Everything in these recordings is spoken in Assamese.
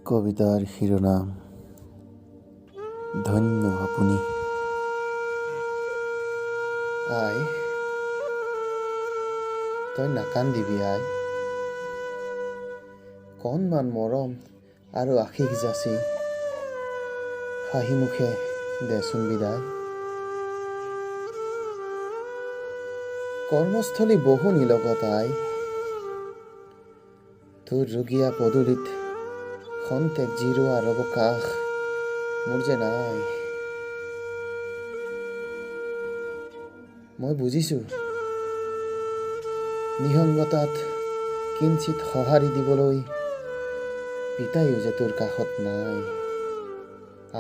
কবিতাৰ শিৰোনাম ধন্য আপুনি। আই তই নাকান্দিবি আই, কণমান মৰম আৰু আশীষ যাচি হাঁহি মুখে দেচোন বিদায়। কৰ্মস্থলী বহু নিলগত আই, তোৰ ৰুগীয়া পদূলিত খন্তেক জিৰোৱাৰ অৱকাশ মোৰ যে নাই। মই বুজিছো নিসংগতাত কিঞ্চিত সঁহাৰি দিবলৈ পিতাইও যে তোৰ কাষত নাই।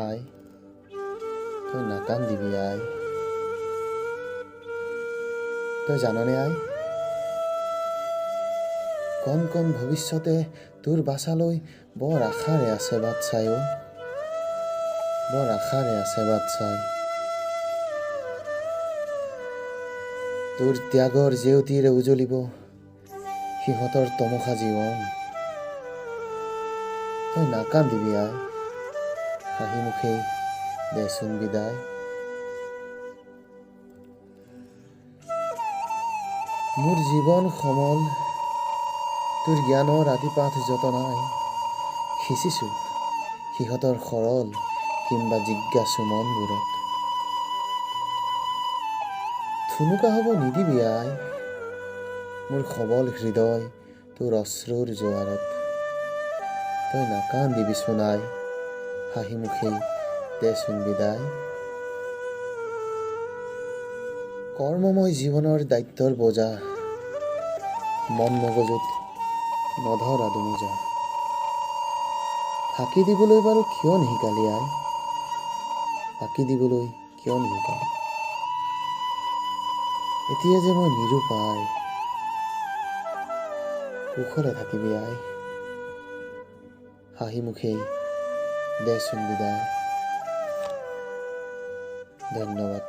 আই তই নাকান্দিবি আই। তই জাননে আই, কণ কণ ভৱিষ্যতে তোৰ বাচালৈ বৰ আশাৰে আছে বাট চাই অ', বৰ আশাৰে আছে বাট চাই। তোৰ ত্যাগৰ জেউতিৰে উজ্বলিব সিহঁতৰ তমসা জীৱন। তই নাকান্দিবি আই, হাঁহি মুখেই দেচোন বিদায়। মোৰ জীৱন সমল তোৰ জ্ঞানৰ আদিপাঠ যতনাই সিঁচিছো সিহঁতৰ সৰল কিম্বা জিজ্ঞাসু মনবোৰত। থুনুকা হ'ব নিদিবি আই মোৰ সবল হৃদয় তোৰ অশ্ৰুৰ জোৱাৰত। তই নাকান্দিবিচোন আই, হাঁহি মুখেই দেচোন বিদায়। কৰ্মময় জীৱনৰ দায়িত্বৰ বোজা মন মগজুত নধৰা দুমোজা। ফাঁকি দিবলৈ বাৰু কিয় নিশিকালি আই, ফাঁকি দিবলৈ কিয় নিশিকালি। এতিয়া যে মই নিৰুপায়, কুশলে থাকিবি আই, হাঁহি মুখেই দেচোন বিদায়। ধন্যবাদ।